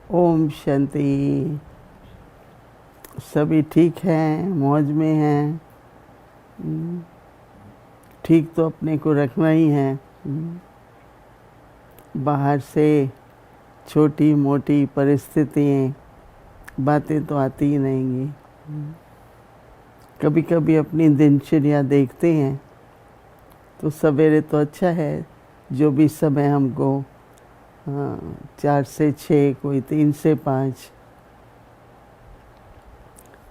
ओम शांति। सभी ठीक हैं, मौज में हैं। ठीक तो अपने को रखना ही है। बाहर से छोटी मोटी परिस्थितियाँ बातें तो आती ही रहेंगी। कभी कभी अपनी दिनचर्या देखते हैं तो सवेरे तो अच्छा है, जो भी समय हमको 4 से 6, कोई 3 से 5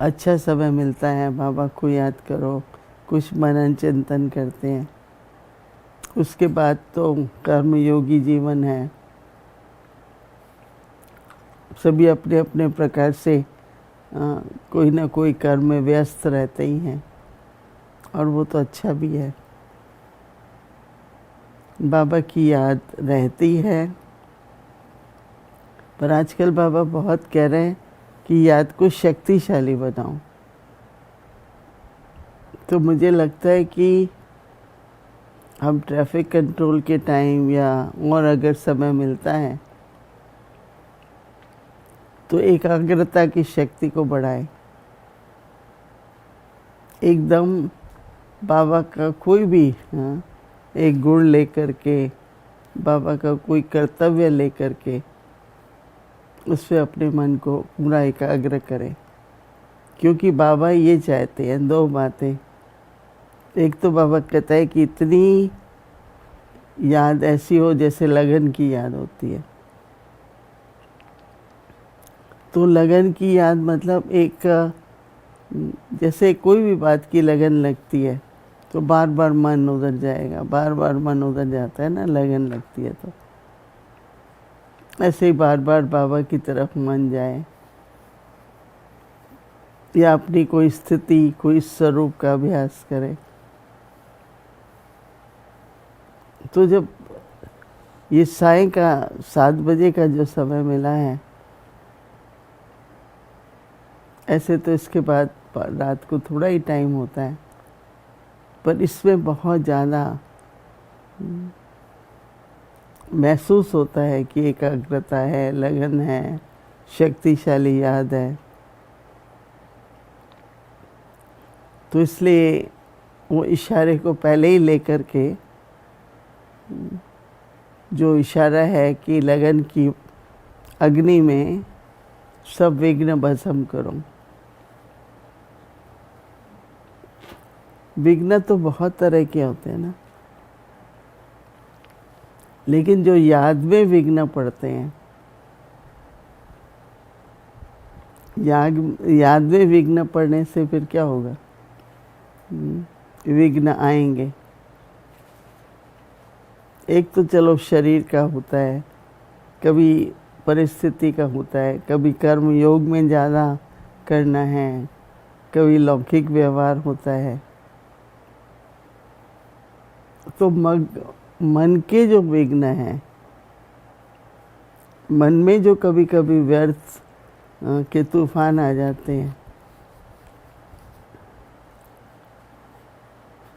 अच्छा समय मिलता है। बाबा को याद करो, कुछ मनन चिंतन करते हैं। उसके बाद तो कर्मयोगी जीवन है। सभी अपने अपने प्रकार से कोई ना कोई कर्म में व्यस्त रहते ही हैं, और वो तो अच्छा भी है। बाबा की याद रहती है, पर आजकल बाबा बहुत कह रहे हैं कि याद को शक्तिशाली बनाओ। तो मुझे लगता है कि हम ट्रैफिक कंट्रोल के टाइम या और अगर समय मिलता है तो एकाग्रता की शक्ति को बढ़ाए। एकदम बाबा का कोई भी एक गुण लेकर के, बाबा का कोई कर्तव्य लेकर के उस पर अपने मन को पूरा एकाग्र करें। क्योंकि बाबा ये चाहते हैं 2 बातें। एक तो बाबा कहता है कि इतनी याद ऐसी हो जैसे लगन की याद होती है। तो लगन की याद मतलब एक जैसे कोई भी बात की लगन लगती है तो बार बार मन उधर जाएगा, बार बार मन उधर जाता है ना, लगन लगती है। तो ऐसे ही बार बार बाबा की तरफ मन जाए, या अपनी कोई स्थिति, कोई स्वरूप का अभ्यास करे। तो जब ये साय का 7 बजे का जो समय मिला है, ऐसे तो इसके बाद रात को थोड़ा ही टाइम होता है, पर इसमें बहुत ज़्यादा महसूस होता है कि एकाग्रता है, लगन है, शक्तिशाली याद है। तो इसलिए वो इशारे को पहले ही लेकर के, जो इशारा है कि लगन की अग्नि में सब विघ्न भस्म करो। विघ्न तो बहुत तरह के होते हैं ना, लेकिन जो याद में विघ्न पड़ते हैं, याद में विघ्न पड़ने से फिर क्या होगा? विघ्न आएंगे। एक तो चलो शरीर का होता है, कभी परिस्थिति का होता है, कभी कर्म योग में ज़्यादा करना है, कभी लौकिक व्यवहार होता है। तो मन के जो विघ्न हैं, मन में जो कभी कभी व्यर्थ के तूफान आ जाते हैं,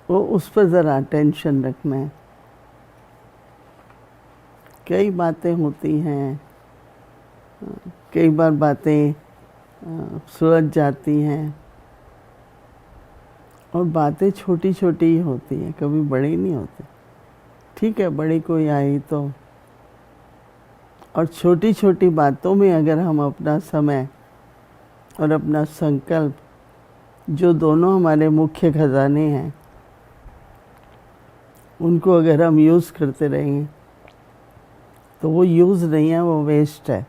वो उस पर ज़रा टेंशन रखना है। कई बातें होती हैं, कई बार बातें सुलझ जाती हैं, और बातें छोटी छोटी ही होती हैं, कभी बड़ी नहीं होती। ठीक है, बड़ी कोई आई तो, और छोटी छोटी बातों में अगर हम अपना समय और अपना संकल्प, जो दोनों हमारे मुख्य खजाने हैं, उनको अगर हम यूज़ करते रहेंगे तो वो यूज़ नहीं है, वो वेस्ट है।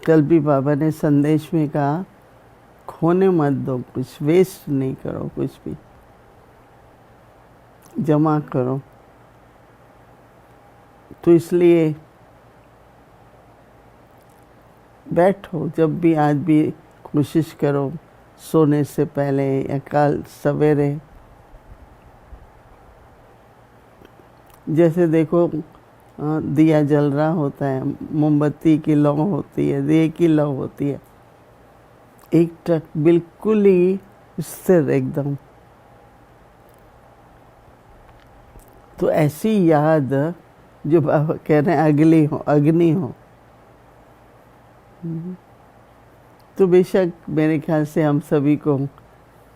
कल भी बाबा ने संदेश में कहा, खोने मत दो, कुछ वेस्ट नहीं करो, कुछ भी जमा करो। तो इसलिए बैठो, जब भी, आज भी कोशिश करो सोने से पहले या कल सवेरे। जैसे देखो, दिया जल रहा होता है, मोमबत्ती की लौ होती है, दिए की लौ होती है, एक टक बिल्कुल ही स्थिर एकदम। तो ऐसी याद जो बाबा कह रहे हैं अग्नि हो, तो बेशक मेरे ख्याल से हम सभी को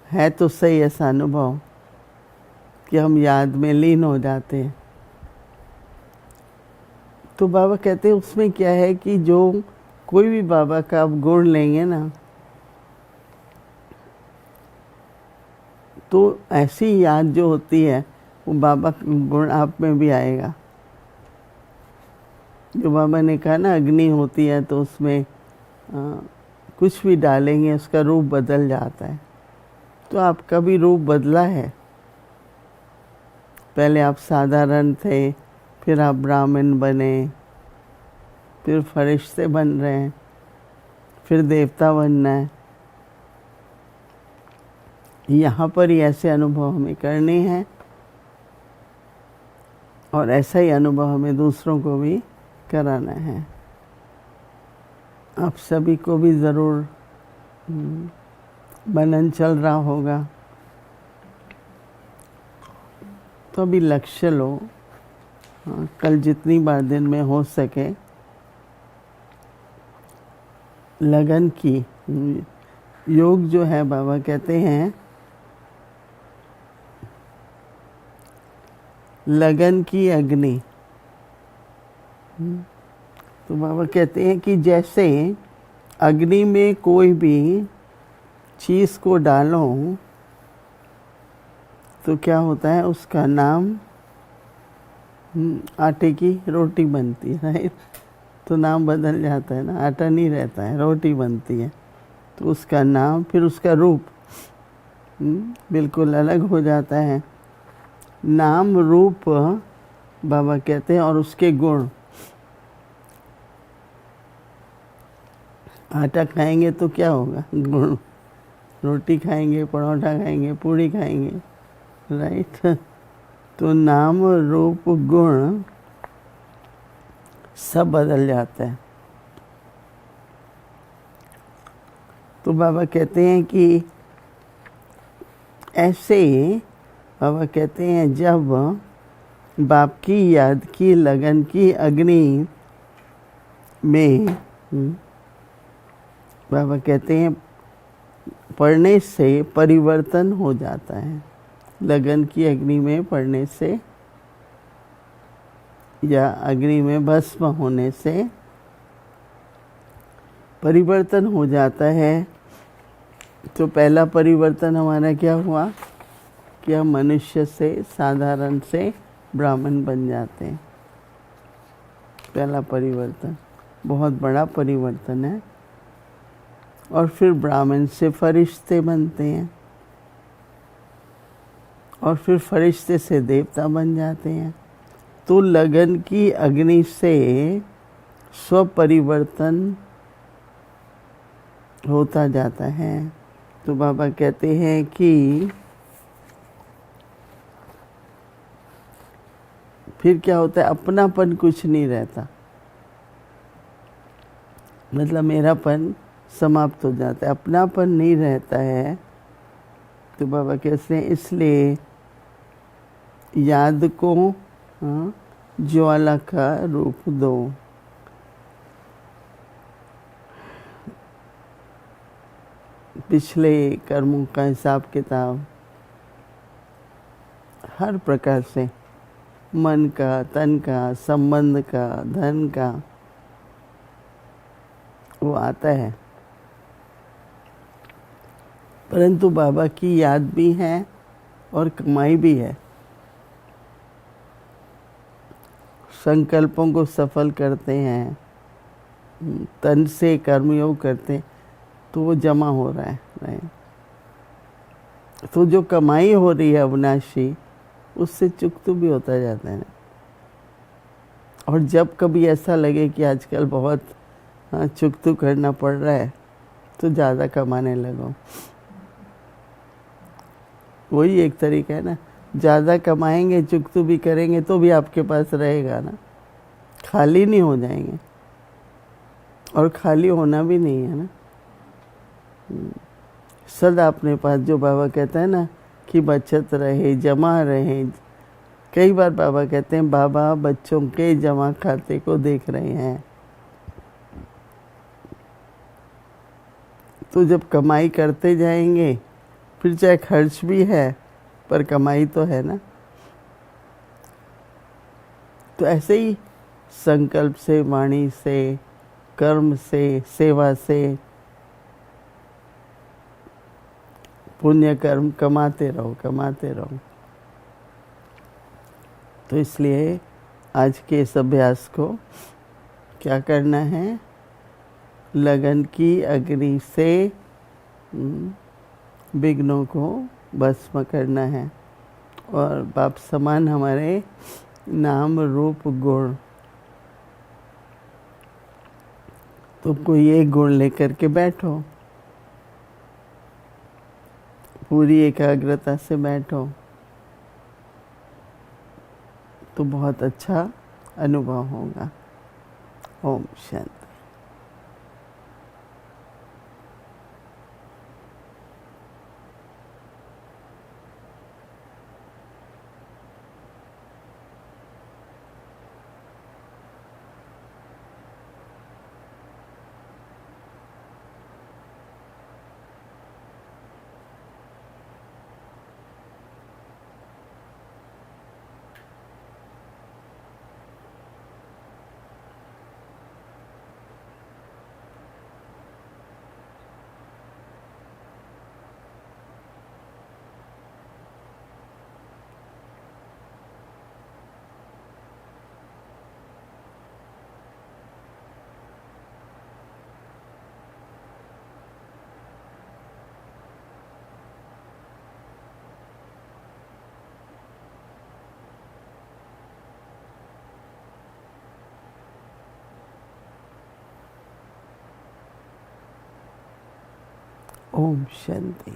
है तो सही ऐसा अनुभव कि हम याद में लीन हो जाते हैं। तो बाबा कहते हैं उसमें क्या है कि जो कोई भी बाबा का आप गुण लेंगे ना, तो ऐसी याद जो होती है वो बाबा का गुण आप में भी आएगा। जो बाबा ने कहा ना अग्नि होती है तो उसमें कुछ भी डालेंगे उसका रूप बदल जाता है। तो आपका भी रूप बदला है। पहले आप साधारण थे, फिर आप ब्राह्मण बने, फिर फरिश्ते बन रहे हैं, फिर देवता बनना है। यहाँ पर ही ऐसे अनुभव हमें करने हैं और ऐसा ही अनुभव हमें दूसरों को भी कराना है। आप सभी को भी ज़रूर मनन चल रहा होगा। तो अभी लक्ष्य लो, कल जितनी बार दिन में हो सके लगन की। योग जो है बाबा कहते हैं लगन की अग्नि। तो बाबा कहते हैं कि जैसे अग्नि में कोई भी चीज़ को डालो तो क्या होता है, उसका नाम आटे की रोटी बनती है, राइट। तो नाम बदल जाता है ना, आटा नहीं रहता है, रोटी बनती है। तो उसका नाम, फिर उसका रूप बिल्कुल अलग हो जाता है। नाम रूप बाबा कहते हैं और उसके गुण। आटा खाएंगे तो क्या होगा, गुण। रोटी खाएंगे, परोठा खाएंगे, पूड़ी खाएंगे, राइट। तो नाम रूप गुण सब बदल जाता है। तो बाबा कहते हैं कि ऐसे बाबा कहते हैं जब बाप की याद की लगन की अग्नि में बाबा कहते हैं पढ़ने से परिवर्तन हो जाता है। लगन की अग्नि में पढ़ने से या अग्नि में भस्म होने से परिवर्तन हो जाता है। तो पहला परिवर्तन हमारा क्या हुआ कि हम मनुष्य से, साधारण से ब्राह्मण बन जाते हैं। पहला परिवर्तन बहुत बड़ा परिवर्तन है। और फिर ब्राह्मण से फरिश्ते बनते हैं और फिर फरिश्ते से देवता बन जाते हैं। तो लगन की अग्नि से स्वपरिवर्तन होता जाता है। तो बाबा कहते हैं कि फिर क्या होता है, अपनापन कुछ नहीं रहता, मतलब मेरापन समाप्त हो जाता है, अपनापन नहीं रहता है। तो बाबा कहते हैं इसलिए याद को ज्वाला का रूप दो। पिछले कर्मों का हिसाब किताब हर प्रकार से, मन का, तन का, संबंध का, धन का, वो आता है। परंतु बाबा की याद भी है और कमाई भी है। संकल्पों को सफल करते हैं, तन से कर्मयोग करते हैं, तो वो जमा हो रहा है, राइट। तो जो कमाई हो रही है अविनाशी, उससे चुकतू भी होता जाता है। और जब कभी ऐसा लगे कि आजकल बहुत चुकतू करना पड़ रहा है, तो ज़्यादा कमाने लगो। वही एक तरीका है ना, ज़्यादा कमाएंगे, चुकतू भी करेंगे तो भी आपके पास रहेगा ना, खाली नहीं हो जाएंगे। और खाली होना भी नहीं है ना, सदा अपने पास, जो बाबा कहता है ना कि बचत रहे, जमा रहे। कई बार बाबा कहते हैं बाबा बच्चों के जमा खाते को देख रहे हैं। तो जब कमाई करते जाएंगे, फिर चाहे खर्च भी है पर कमाई तो है ना। तो ऐसे ही संकल्प से, वाणी से, कर्म से, सेवा से पुण्य कर्म कमाते रहो, कमाते रहो। तो इसलिए आज के इस अभ्यास को क्या करना है, लगन की अग्नि से विघ्नों को भस्म करना है। और बाप समान हमारे नाम रूप गुण, तो कोई एक गुण लेकर के बैठो, पूरी एकाग्रता से बैठो, तो बहुत अच्छा अनुभव होगा। ओम शांति। ओम शांति।